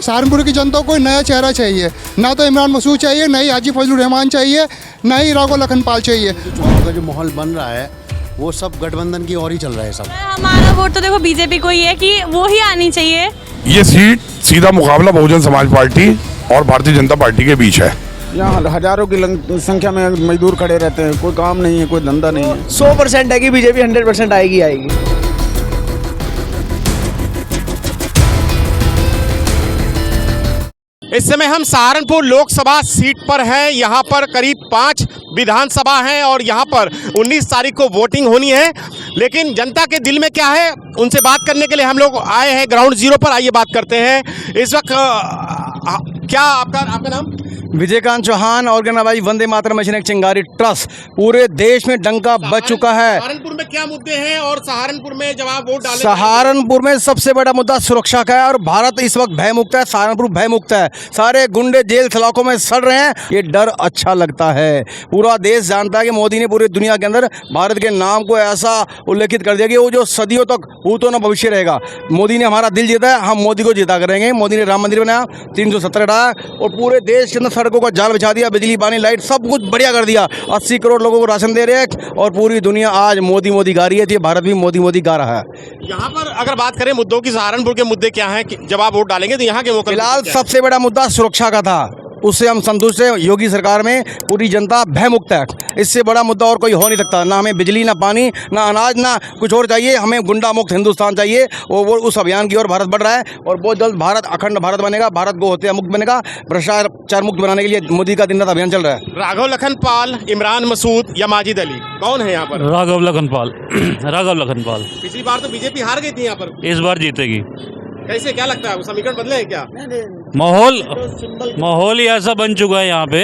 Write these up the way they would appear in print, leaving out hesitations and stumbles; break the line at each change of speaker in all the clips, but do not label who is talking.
सहारनपुर की जनता को कोई नया चेहरा चाहिए, ना तो इमरान मसूद चाहिए, ना ही हाजी फजलुर रहमान चाहिए, ना ही राघव लखनपाल चाहिए।
चुनाव का जो माहौल बन रहा है वो सब गठबंधन की ओर ही चल रहा है सब।
हमारा वोट तो देखो बीजेपी को ही है कि वो ही आनी चाहिए।
ये सीट सीधा मुकाबला बहुजन समाज पार्टी और भारतीय जनता पार्टी के बीच है।
यहाँ हजारों की संख्या में मजदूर खड़े रहते हैं, कोई काम नहीं है, कोई धंधा नहीं है।
100% है कि बीजेपी 100% आएगी।
इस समय हम सहारनपुर लोकसभा सीट पर हैं। यहाँ पर करीब 5 विधानसभा हैं और यहाँ पर 19 तारीख को वोटिंग होनी है। लेकिन जनता के दिल में क्या है, उनसे बात करने के लिए हम लोग आए हैं ग्राउंड जीरो पर। आइए बात करते हैं। इस वक्त क्या आपका नाम?
विजयकांत चौहान, ऑर्गेनाइज वंदे मातरम मिशन एक चिंगारी ट्रस्ट पूरे देश में डंका बज चुका है।
सहारनपुर में क्या मुद्दे हैं और सहारनपुर में जब आप वोट डालें?
सहारनपुर में सबसे बड़ा मुद्दा सुरक्षा का है और भारत इस वक्त भयमुक्त है, सहारनपुर भयमुक्त है। सारे गुंडे जेल सलाखों में सड़ रहे हैं। ये डर अच्छा लगता है। पूरा देश जानता है कि मोदी ने पूरी दुनिया के अंदर भारत के नाम को ऐसा उल्लेखित कर दिया कि वो जो सदियों तक भूतों न भविष्य रहेगा। मोदी ने हमारा दिल जीता है, हम मोदी को जीता करेंगे। मोदी ने राम मंदिर बनाया, 370 हटाया और पूरे देश के अंदर सड़कों का जाल बिछा दिया, बिजली पानी लाइट सब कुछ बढ़िया कर दिया। 80 करोड़ लोगों को राशन दे रहे हैं और पूरी दुनिया आज मोदी मोदी गा रही है। भारत भी मोदी मोदी गा रहा है।
यहाँ पर अगर बात करें मुद्दों की, सहारनपुर के मुद्दे क्या हैं? जब आप वोट डालेंगे तो यहाँ के
फिलहाल सबसे बड़ा मुद्दा सुरक्षा का था, उससे हम संतुष्ट हैं। योगी सरकार में पूरी जनता भयमुक्त है। इससे बड़ा मुद्दा और कोई हो नहीं सकता। ना हमें बिजली, ना पानी, ना अनाज, ना कुछ और चाहिए। हमें गुंडा मुक्त हिंदुस्तान चाहिए और वो उस अभियान की ओर भारत बढ़ रहा है और बहुत जल्द भारत अखंड भारत बनेगा, भारत गो हत्या मुक्त बनेगा। भ्रष्टाचार मुक्त बनाने के लिए मोदी का दिन रात अभियान चल रहा है।
राघव लखनपाल, इमरान मसूद या माजिद अली, कौन है यहाँ पर?
राघव लखनपाल। राघव लखनपाल।
पिछली बार तो बीजेपी हार गई थी यहाँ पर,
इस बार जीतेगी।
कैसे, क्या लगता है, वो समीकरण बदले हैं क्या?
माहौल ही ऐसा बन चुका है यहाँ पे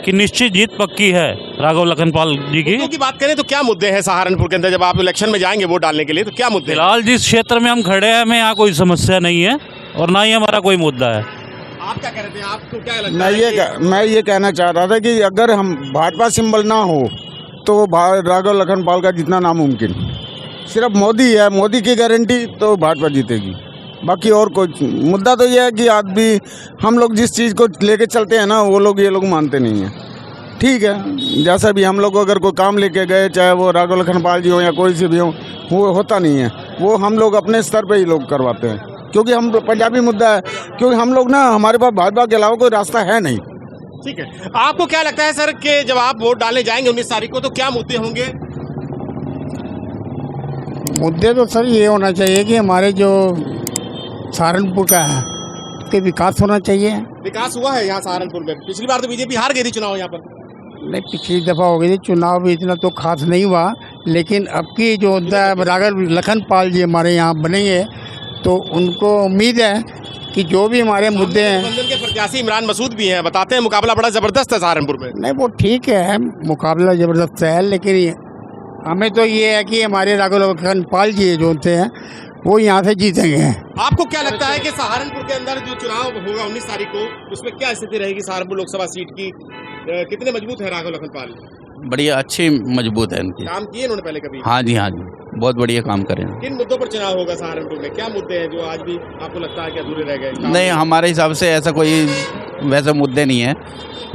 कि निश्चित जीत पक्की है राघव लखनपाल जी की।
बात करें तो क्या मुद्दे हैं सहारनपुर के अंदर? जब आप इलेक्शन में जाएंगे वोट डालने के लिए तो क्या मुद्दे?
फिलहाल जिस क्षेत्र में हम खड़े हैं, हमें यहाँ कोई समस्या नहीं है और ना ही हमारा कोई मुद्दा है।
आप क्या कह रहे थे? आपको क्या लगता है?
मैं ये कहना चाह रहा था कि अगर हम भाजपा सिंबल ना हो तो राघव लखनपाल का जितना नामुमकिन। सिर्फ मोदी है, मोदी की गारंटी तो भाजपा जीतेगी। बाकी और कोई मुद्दा तो ये है कि आदमी हम लोग जिस चीज़ को लेके चलते हैं ना, वो लोग ये लोग मानते नहीं हैं। ठीक है, जैसा भी हम लोग अगर कोई काम लेके गए, चाहे वो राघव लखनपाल जी हो या कोई से भी हो, वो होता नहीं है। वो हम लोग अपने स्तर पे ही लोग करवाते हैं, क्योंकि हम पंजाबी मुद्दा है, क्योंकि हम लोग ना, हमारे पास भाजपा के अलावा कोई रास्ता है नहीं।
ठीक है, आपको क्या लगता है सर कि जब आप वोट डालने जाएंगे 19 तारीख को तो क्या मुद्दे होंगे?
मुद्दे तो सर ये होना चाहिए कि हमारे जो सहारनपुर का है उसके विकास होना चाहिए।
विकास हुआ है यहाँ सहारनपुर में? पिछली बार तो बीजेपी हार गई थी चुनाव यहाँ पर।
नहीं, पिछली दफ़ा हो गई थी चुनाव भी, इतना तो खास नहीं हुआ। लेकिन अब की जो राघव लखनपाल जी हमारे यहाँ बनेंगे तो उनको उम्मीद है कि जो भी हमारे मुद्दे हैं।
गठबंधन के प्रत्याशी इमरान मसूद भी हैं, बताते हैं मुकाबला बड़ा ज़बरदस्त है सहारनपुर में।
नहीं, वो ठीक है, मुकाबला ज़बरदस्त है, लेकिन हमें तो ये है कि हमारे राघव लखनपाल जी जो होते हैं वो यहाँ से जीतेंगे।
आपको क्या लगता है कि सहारनपुर के अंदर जो चुनाव होगा 19 तारीख को, उसमें क्या स्थिति रहेगी सहारनपुर लोकसभा सीट की? कितने मजबूत है राघव लखनपाल?
बढ़िया, अच्छी मजबूत है इनकी।
काम किए इन्होंने पहले कभी?
हाँ जी, बहुत बढ़िया काम करें।
किन मुद्दों पर चुनाव होगा सहारनपुर में? क्या मुद्दे हैं जो आज भी आपको लगता है कि अधूरे रह गए?
नहीं, हमारे हिसाब से ऐसा कोई वैसे मुद्दे नहीं है,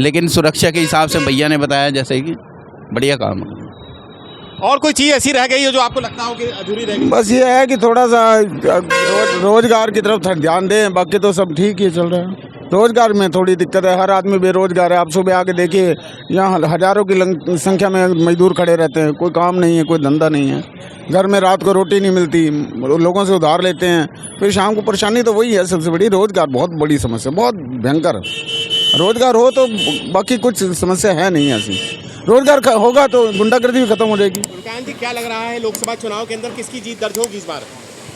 लेकिन सुरक्षा के हिसाब से भैया ने बताया जैसे कि बढ़िया काम है।
और कोई चीज़ ऐसी रह गई है जो आपको लगता हो कि अधूरी रह गई?
बस ये है कि थोड़ा सा रोजगार की तरफ ध्यान दें, बाकी तो सब ठीक ही चल रहा है। रोजगार में थोड़ी दिक्कत है, हर आदमी बेरोजगार है। आप सुबह आके देखिए, यहाँ हजारों की संख्या में मजदूर खड़े रहते हैं, कोई काम नहीं है, कोई धंधा नहीं है। घर में रात को रोटी नहीं मिलती, लोगों से उधार लेते हैं, फिर शाम को परेशानी तो वही है सबसे बड़ी। रोजगार बहुत बड़ी समस्या, बहुत भयंकर। रोजगार हो तो बाकी कुछ समस्या है नहीं ऐसी। रोजगार होगा तो गुंडागर्दी भी खत्म हो जाएगी।
गुरकान जी, क्या लग रहा है लोकसभा चुनाव के अंदर किसकी जीत दर्ज होगी इस बार?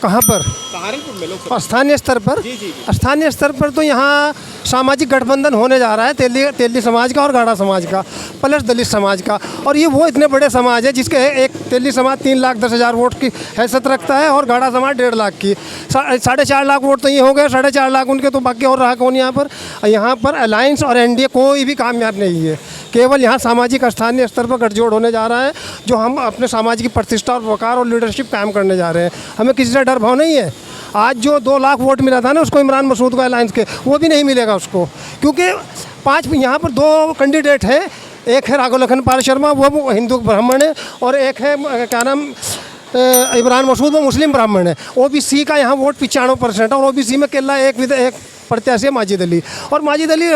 कहाँ पर?
सहारनपुर में लोकसभा
स्थानीय स्तर पर?
जी।
स्थानीय स्तर पर तो यहाँ सामाजिक गठबंधन होने जा रहा है, तेली समाज का और गाड़ा समाज का प्लस दलित समाज का। और ये वो इतने बड़े समाज है जिसके एक तेली समाज 3,10,000 वोट की हैसियत रखता है और गाड़ा समाज 1.5 लाख की। 4.5 लाख वोट तो ये हो गए, 4.5 लाख उनके, तो बाकी और रहा कौन यहाँ पर? यहाँ पर अलायंस और एनडीए कोई भी कामयाब नहीं है। केवल यहाँ सामाजिक स्थानीय स्तर पर गठजोड़ होने जा रहा है, जो हम अपने सामाजिक प्रतिष्ठा और वकार और लीडरशिप कायम करने जा रहे हैं। हमें किसी से डर भाव नहीं है। आज जो 2 लाख वोट मिला था ना उसको इमरान मसूद को अलायंस के, वो भी नहीं मिलेगा उसको, क्योंकि 5 यहाँ पर 2 कैंडिडेट हैं। एक है राघव लखनपाल शर्मा, वो हिंदू ब्राह्मण है, और एक है क्या नाम इमरान मसूद, वो मुस्लिम ब्राह्मण है। ओबीसी का यहाँ वोट 95% और ओबीसी में केला एक प्रत्याशी है माजिद अली, और माजिद अली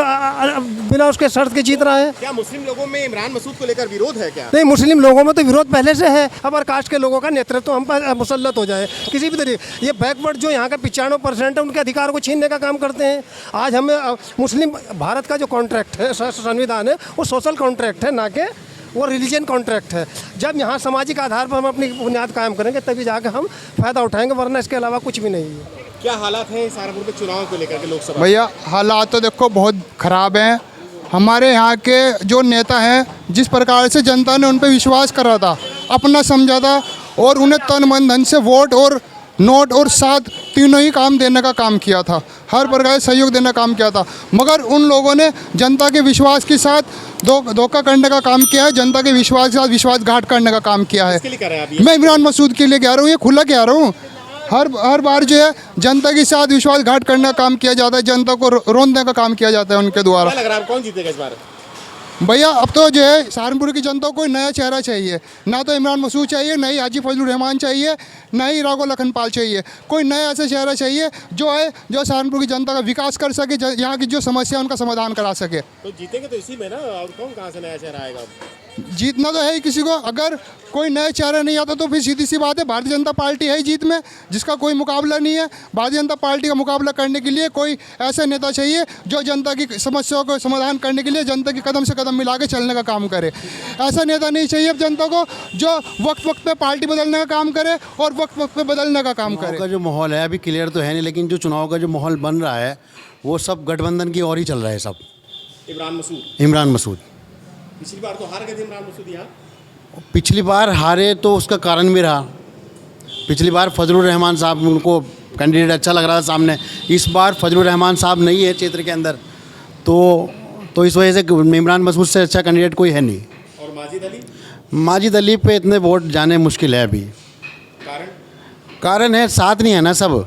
बिना उसके शर्त के जीत रहा है।
क्या मुस्लिम लोगों में इमरान मसूद को लेकर विरोध है क्या?
नहीं, मुस्लिम लोगों में तो विरोध पहले से है। अबर कास्ट के लोगों का नेतृत्व हम पर मुसल्लत हो जाए किसी भी तरीके, ये बैकवर्ड जो यहाँ का 95% है उनके अधिकार को छीनने का काम करते हैं। आज हमें मुस्लिम भारत का जो कॉन्ट्रैक्ट है, संविधान है, वो सोशल कॉन्ट्रैक्ट है, ना कि वो रिलीजन कॉन्ट्रैक्ट है। जब यहाँ सामाजिक आधार पर हम अपनी बुनियाद कायम करेंगे तभी जाकर हम फ़ायदा उठाएंगे, वरना इसके अलावा कुछ भी नहीं है।
क्या हालात हैं सहारनपुर के चुनाव को लेकर के लोकसभा?
भैया हालात तो देखो बहुत ख़राब हैं। हमारे यहाँ के जो नेता हैं, जिस प्रकार से जनता ने उन पर विश्वास करा था, अपना समझा था, और उन्हें तन मन धन से वोट और नोट और साथ तीनों ही काम देने का काम किया था, हर प्रकार से सहयोग देने का काम किया था, मगर उन लोगों ने जनता के विश्वास के साथ धोखा करने का काम किया है, जनता के विश्वास के साथ विश्वासघात करने का काम किया है। मैं इमरान मसूद के लिए कह रहा हूँ, ये खुला कह रहा हूँ। हर बार जो है जनता के साथ विश्वासघात करने का काम किया जाता है, जनता को रोंदने का काम किया जाता है उनके द्वारा।
क्या लग रहा है कौन जीतेगा इस बार?
भैया अब तो जो है सहारनपुर की जनता को कोई नया चेहरा चाहिए, ना तो इमरान मसूद चाहिए, ना ही हाजी फजलुर रहमान चाहिए, ना ही राघव लखनपाल चाहिए। कोई नया ऐसा चेहरा चाहिए जो सहारनपुर की जनता का विकास कर सके, यहाँ की जो समस्या है उनका समाधान करा सके।
तो जीतेंगे तो इसी में ना, और कौन कहाँ से नया चेहरा आएगा?
जीतना तो है ही किसी को। अगर कोई नया चेहरा नहीं आता तो फिर सीधी सी बात है, भारतीय जनता पार्टी है ही जीत में, जिसका कोई मुकाबला नहीं है। भारतीय जनता पार्टी का मुकाबला करने के लिए कोई ऐसा नेता चाहिए जो जनता की समस्याओं को समाधान करने के लिए जनता की कदम से कदम मिला के चलने का काम करे। ऐसा नेता नहीं चाहिए अब जनता को जो वक्त वक्त पे पार्टी बदलने का काम करे और वक्त वक्त पे बदलने का काम करे।
का जो माहौल है अभी क्लियर तो है नहीं, लेकिन जो चुनाव का जो माहौल बन रहा है वो सब गठबंधन की ओर ही चल रहा है। सब इमरान मसूद
पिछली बार तो हार गए थे इमरान मसूद यहाँ।
पिछली बार हारे तो उसका कारण भी रहा। पिछली बार फजलुर रहमान साहब, उनको कैंडिडेट अच्छा लग रहा था सामने। इस बार फजलुर रहमान साहब नहीं है क्षेत्र के अंदर, तो इस वजह से इमरान मसूद से अच्छा कैंडिडेट कोई है नहीं।
और
माजिद अली पे इतने वोट जाने मुश्किल है। अभी कारण है साथ नहीं है ना सब।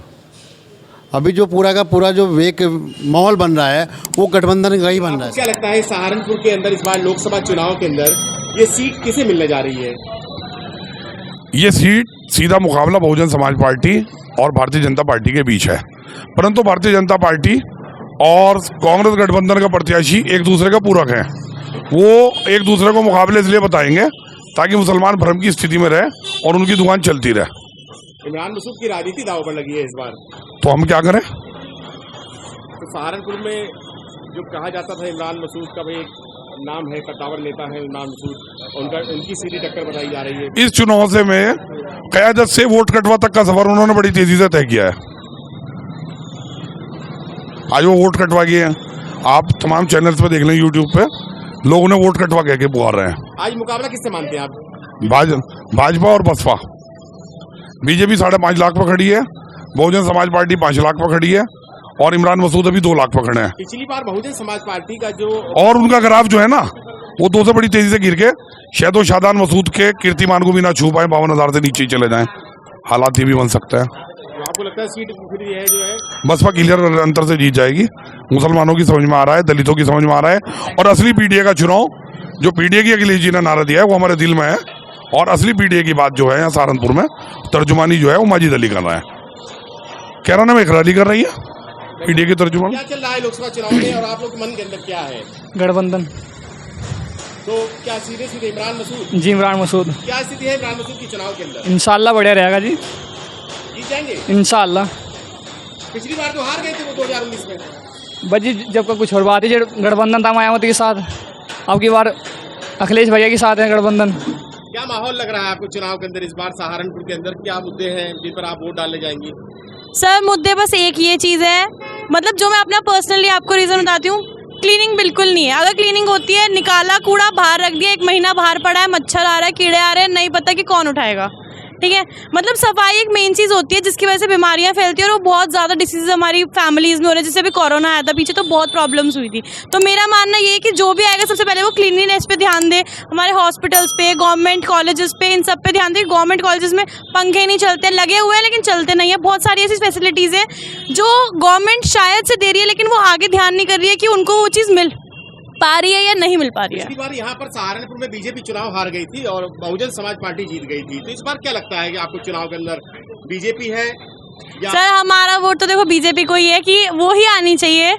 अभी जो पूरा का पूरा जो एक माहौल बन रहा है वो गठबंधन का ही बन रहा है।
क्या लगता है सहारनपुर के अंदर इस बार लोकसभा चुनाव के अंदर ये सीट किसे मिलने जा रही है?
ये सीट सीधा मुकाबला बहुजन समाज पार्टी और भारतीय जनता पार्टी के बीच है, परंतु भारतीय जनता पार्टी और कांग्रेस गठबंधन का प्रत्याशी एक दूसरे का पूरक हैं। वो एक दूसरे को मुकाबले इसलिए बताएंगे ताकि मुसलमान भ्रम की स्थिति में रहे और उनकी दुकान चलती रहे।
इमरान मसूद की राजनीति दांव पर लगी है इस बार,
तो हम क्या करें?
तो सहारनपुर में जो कहा जाता था इमरान मसूद का भाई एक नाम है, कद्दावर नेता है इमरान मसूद, उनकी सीधी टक्कर बताई जा रही है।
इस चुनाव से में क़यादत से वोट कटवा तक का सफर उन्होंने बड़ी तेजी से तय किया है। आज वो वोट कटवा गए हैं, आप तमाम चैनल्स पे देख लें, यूट्यूब पे लोग उन्हें वोट कटवा कह के पुकार रहे हैं।
आज मुकाबला किससे मानते हैं आप?
भाजपा और बसपा। बीजेपी 5.5 लाख पर खड़ी है, बहुजन समाज पार्टी 5 लाख पर खड़ी है, और इमरान मसूद अभी 2 लाख पर खड़े हैं।
पिछली बार बहुजन समाज पार्टी का जो
और उनका ग्राफ जो है ना वो 2 से बड़ी तेजी से गिर के शायद वो शादान मसूद के कीर्तिमान को भी ना छू पाए, 52,000 से नीचे चले जाएं। हालात ये भी बन सकता है।
आपको लगता है सीट फिर ये है जो है
बसपा क्लियर अंतर से जीत जाएगी? मुसलमानों की समझ में आ रहा है, दलितों की समझ में आ रहा है, और असली पीडीए का चुनाव जो पीडीए की अखिलेश जी ने नारा दिया है वो हमारे दिल में है, और असली पीडीए की बात जो है यहाँ सहारनपुर में तर्जुमानी जो है वो माजिद अली कर रहा है। कैराना में इकरार अली कर रही है पीडीए की तर्जुमान।
क्या चल रहा है लोकसभा चुनाव में और आप लोग के मन के अंदर क्या है?
गठबंधन।
तो क्या सीधे सीधे इमरान मसूद?
जी इमरान मसूद।
क्या स्थिति है इमरान मसूद की चुनाव के अंदर?
इंशाल्लाह बढ़िया रहेगा जी,
जीत जाएंगे
इंशाल्लाह।
पिछली बार तो हार गए थे वो 2019 में।
बजी जब का कुछ और बात है, गठबंधन था मायावती के साथ, अब की बार अखिलेश भैया के साथ है गठबंधन।
क्या माहौल लग रहा है आपको चुनाव के अंदर इस बार सहारनपुर के अंदर? क्या मुद्दे हैं जिन पर आप वोट डालने जाएंगी?
सर मुद्दे बस एक ये चीज़ है, मतलब जो मैं अपना पर्सनली आपको रीज़न बताती हूँ, क्लीनिंग बिल्कुल नहीं है। अगर क्लीनिंग होती है, निकाला कूड़ा बाहर रख दिया, 1 महीना बाहर पड़ा है, मच्छर आ रहा है, कीड़े आ रहे हैं, नहीं पता कि कौन उठाएगा। ठीक है, मतलब सफाई एक मेन चीज़ होती है जिसकी वजह से बीमारियां फैलती है और वो बहुत ज़्यादा डिसीज़ हमारी फैमिलीज़ में हो रहे हैं। जैसे अभी कोरोना आया था पीछे, तो बहुत प्रॉब्लम्स हुई थी। तो मेरा मानना ये है कि जो भी आएगा सबसे पहले वो क्लीनलीनेस पे ध्यान दे, हमारे हॉस्पिटल्स पे, गवर्नमेंट कॉलेजेस पे, इन सब पे ध्यान दे। गवर्नमेंट कॉलेजेस में पंखे नहीं चलते, लगे हुए हैं लेकिन चलते नहीं है। बहुत सारी ऐसी फैसिलिटीज़ हैं जो गवर्नमेंट शायद से दे रही है लेकिन वो आगे ध्यान नहीं कर रही है कि उनको वो चीज़ मिल पा रही है या नहीं मिल पा रही है।
पिछली बार यहाँ पर सहारनपुर में बीजेपी चुनाव हार गई थी और बहुजन समाज पार्टी जीत गई थी, तो इस बार क्या लगता है कि आपको चुनाव के अंदर बीजेपी है या?
सर हमारा वोट तो देखो बीजेपी को ही है कि वो ही आनी चाहिए,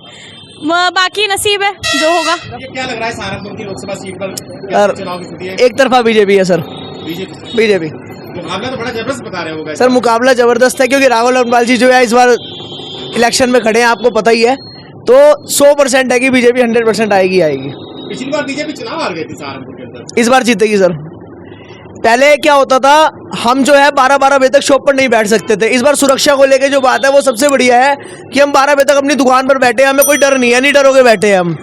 बाकी नसीब है जो होगा।
ये क्या लग रहा है सहारनपुर की लोकसभा सीट पर क्या चुनाव की स्थिति है?
एक तरफा बीजेपी है सर, बीजेपी।
मुकाबला तो बड़ा जबरदस्त बता रहे होगा
सर मुकाबला जबरदस्त है क्योंकि राघव लखनपाल जी जो है इस बार इलेक्शन में खड़े हैं, आपको पता ही है। तो 100% है कि बीजेपी 100% आएगी।
पिछली बार बीजेपी चुनाव हार गई थी सहारनपुर के अंदर,
इस बार जीतेगी सर। पहले क्या होता था, हम जो है 12-12 बजे तक शॉप पर नहीं बैठ सकते थे। इस बार सुरक्षा को लेके जो बात है वो सबसे बढ़िया है कि हम 12 बजे तक अपनी दुकान पर बैठे हैं, हमें कोई डर नहीं है, नहीं डरोगे बैठे हैं हम।